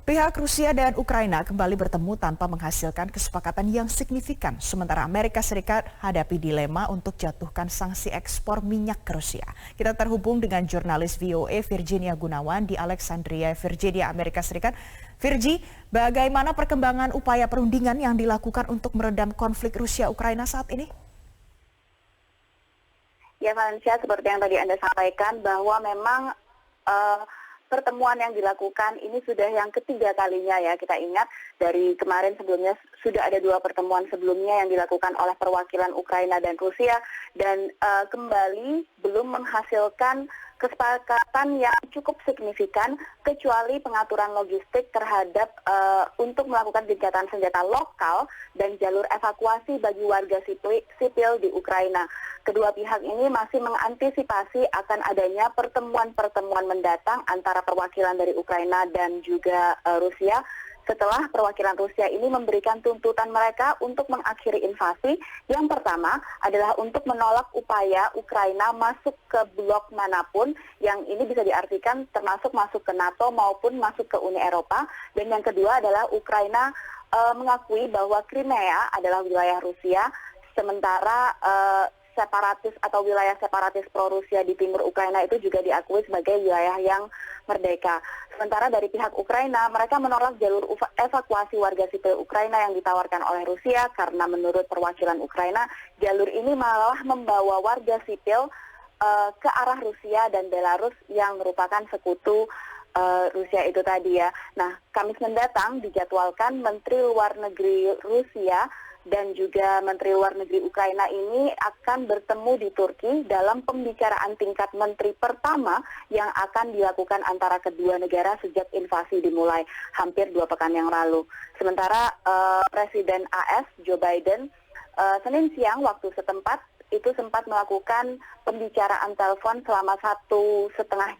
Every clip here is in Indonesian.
Pihak Rusia dan Ukraina kembali bertemu tanpa menghasilkan kesepakatan yang signifikan, sementara Amerika Serikat hadapi dilema untuk jatuhkan sanksi ekspor minyak ke Rusia. Kita terhubung dengan jurnalis VOA Virginia Gunawan di Alexandria, Virginia, Amerika Serikat. Virgi, bagaimana perkembangan upaya perundingan yang dilakukan untuk meredam konflik Rusia-Ukraina saat ini? Ya, Valencia, seperti yang tadi Anda sampaikan bahwa memang pertemuan yang dilakukan ini sudah yang ketiga kalinya ya. Kita ingat dari kemarin sebelumnya sudah ada 2 pertemuan sebelumnya yang dilakukan oleh perwakilan Ukraina dan Rusia dan kembali belum menghasilkan kesepakatan yang cukup signifikan kecuali pengaturan logistik terhadap untuk melakukan gencatan senjata lokal dan jalur evakuasi bagi warga sipil di Ukraina. Kedua pihak ini masih mengantisipasi akan adanya pertemuan-pertemuan mendatang antara perwakilan dari Ukraina dan juga Rusia setelah perwakilan Rusia ini memberikan tuntutan mereka untuk mengakhiri invasi. Yang pertama adalah untuk menolak upaya Ukraina masuk ke blok manapun, yang ini bisa diartikan termasuk masuk ke NATO maupun masuk ke Uni Eropa. Dan yang kedua adalah Ukraina mengakui bahwa Crimea adalah wilayah Rusia, sementara separatis atau wilayah separatis pro-Rusia di timur Ukraina itu juga diakui sebagai wilayah yang merdeka. Sementara dari pihak Ukraina, mereka menolak jalur evakuasi warga sipil Ukraina yang ditawarkan oleh Rusia karena menurut perwakilan Ukraina, jalur ini malah membawa warga sipil ke arah Rusia dan Belarus yang merupakan sekutu Rusia itu tadi ya. Nah, Kamis mendatang dijadwalkan Menteri Luar Negeri Rusia dan juga Menteri Luar Negeri Ukraina ini akan bertemu di Turki dalam pembicaraan tingkat menteri pertama yang akan dilakukan antara kedua negara sejak invasi dimulai hampir 2 pekan yang lalu. Sementara Presiden AS Joe Biden Senin siang waktu setempat itu sempat melakukan pembicaraan telepon selama 1,5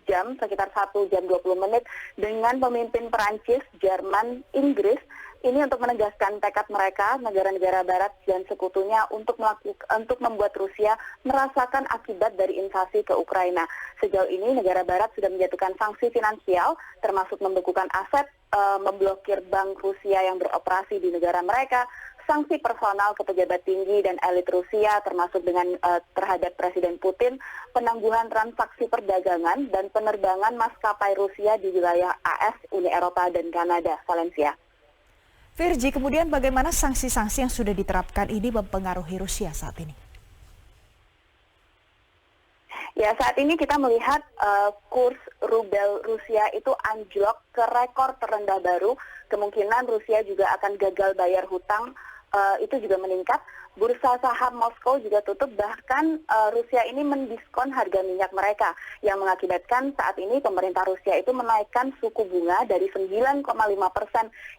jam, sekitar 1 jam 20 menit dengan pemimpin Perancis, Jerman, Inggris. Ini untuk menegaskan tekad mereka, negara-negara barat dan sekutunya untuk membuat Rusia merasakan akibat dari invasi ke Ukraina. Sejauh ini negara barat sudah menjatuhkan sanksi finansial, termasuk membekukan aset, memblokir bank Rusia yang beroperasi di negara mereka, sanksi personal ke pejabat tinggi dan elit Rusia termasuk dengan terhadap Presiden Putin, penangguhan transaksi perdagangan dan penerbangan maskapai Rusia di wilayah AS, Uni Eropa dan Kanada. Valencia. Virgi, kemudian bagaimana sanksi-sanksi yang sudah diterapkan ini mempengaruhi Rusia saat ini? Ya, saat ini kita melihat kurs rubel Rusia itu anjlok ke rekor terendah baru. Kemungkinan Rusia juga akan gagal bayar hutang, itu juga meningkat. Bursa saham Moskow juga tutup, bahkan Rusia ini mendiskon harga minyak mereka yang mengakibatkan saat ini pemerintah Rusia itu menaikkan suku bunga dari 9,5%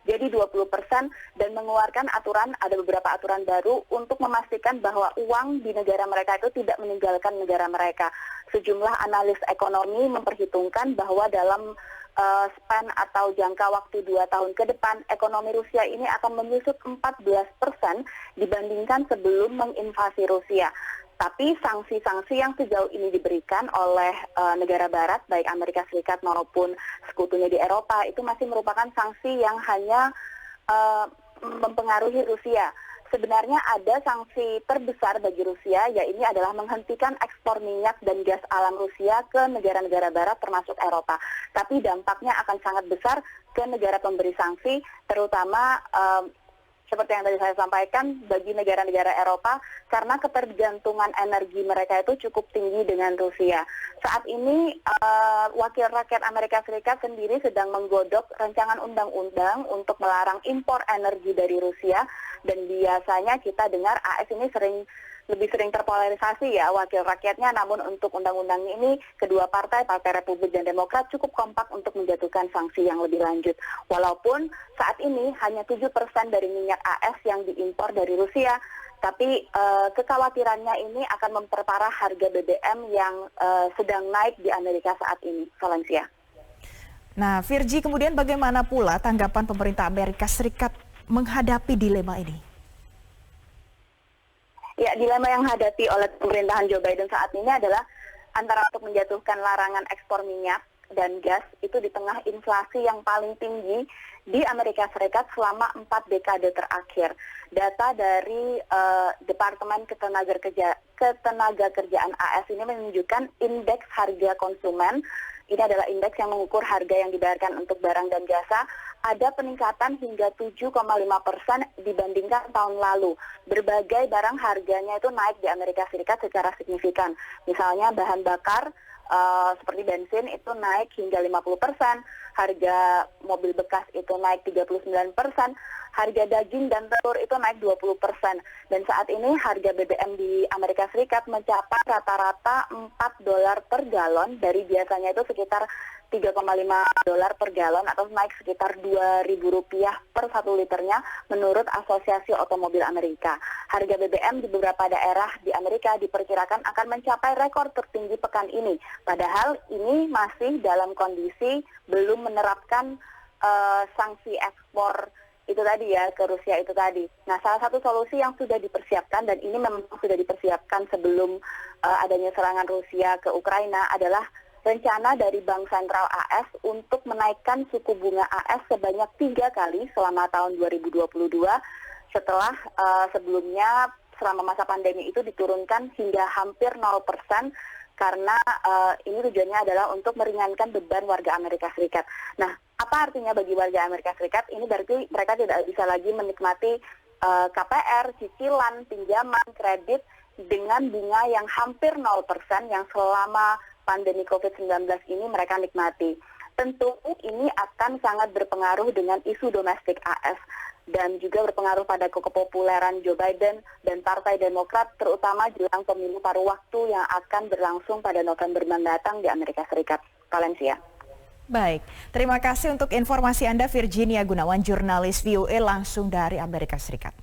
jadi 20% dan mengeluarkan ada beberapa aturan baru untuk memastikan bahwa uang di negara mereka itu tidak meninggalkan negara mereka. Sejumlah analis ekonomi memperhitungkan bahwa dalam span atau jangka waktu 2 tahun ke depan, ekonomi Rusia ini akan menyusut 14% dibandingkan sebelum menginvasi Rusia. Tapi sanksi-sanksi yang sejauh ini diberikan oleh negara barat, baik Amerika Serikat maupun sekutunya di Eropa, itu masih merupakan sanksi yang hanya mempengaruhi Rusia. Sebenarnya ada sanksi terbesar bagi Rusia, yaitu adalah menghentikan ekspor minyak dan gas alam Rusia ke negara-negara barat termasuk Eropa. Tapi dampaknya akan sangat besar ke negara pemberi sanksi, terutama seperti yang tadi saya sampaikan bagi negara-negara Eropa karena ketergantungan energi mereka itu cukup tinggi dengan Rusia. Saat ini Wakil Rakyat Amerika Serikat sendiri sedang menggodok rancangan undang-undang untuk melarang impor energi dari Rusia dan biasanya kita dengar AS ini lebih sering terpolarisasi ya wakil rakyatnya, namun untuk undang-undang ini kedua Partai Republik dan Demokrat cukup kompak untuk menjatuhkan sanksi yang lebih lanjut. Walaupun saat ini hanya 7% dari minyak AS yang diimpor dari Rusia, tapi kekhawatirannya ini akan memperparah harga BBM yang sedang naik di Amerika saat ini. Valencia. Nah, Virgi, kemudian bagaimana pula tanggapan pemerintah Amerika Serikat menghadapi dilema ini? Ya, dilema yang dihadapi oleh pemerintahan Joe Biden saat ini adalah antara untuk menjatuhkan larangan ekspor minyak dan gas itu di tengah inflasi yang paling tinggi di Amerika Serikat selama 4 dekade terakhir. Data dari Departemen Ketenagakerjaan AS ini menunjukkan indeks harga konsumen. Ini adalah indeks yang mengukur harga yang dibayarkan untuk barang dan jasa. Ada peningkatan hingga 7,5% dibandingkan tahun lalu. Berbagai barang harganya itu naik di Amerika Serikat secara signifikan. Misalnya bahan bakar seperti bensin itu naik hingga 50%, harga mobil bekas itu naik 39%, harga daging dan telur itu naik 20%. Dan saat ini harga BBM di Amerika Serikat mencapai rata-rata $4 per galon dari biasanya itu sekitar $3,5 per galon atau naik sekitar Rp2.000 per 1 liternya menurut Asosiasi Otomobil Amerika. Harga BBM di beberapa daerah di Amerika diperkirakan akan mencapai rekor tertinggi pekan ini. Padahal ini masih dalam kondisi belum menerapkan sanksi ekspor itu tadi ya, ke Rusia itu tadi. Nah, salah satu solusi yang sudah dipersiapkan dan ini memang sudah dipersiapkan sebelum adanya serangan Rusia ke Ukraina adalah rencana dari Bank Sentral AS untuk menaikkan suku bunga AS sebanyak 3 kali selama tahun 2022 setelah sebelumnya selama masa pandemi itu diturunkan hingga hampir 0% karena ini tujuannya adalah untuk meringankan beban warga Amerika Serikat. Nah, apa artinya bagi warga Amerika Serikat? Ini berarti mereka tidak bisa lagi menikmati KPR, cicilan, pinjaman, kredit dengan bunga yang hampir 0% yang selama pandemi COVID-19 ini mereka nikmati. Tentu ini akan sangat berpengaruh dengan isu domestik AS dan juga berpengaruh pada kepopuleran Joe Biden dan Partai Demokrat terutama jelang pemilu paruh waktu yang akan berlangsung pada November mendatang di Amerika Serikat. Valencia. Baik, terima kasih untuk informasi Anda Virginia Gunawan, jurnalis VOA langsung dari Amerika Serikat.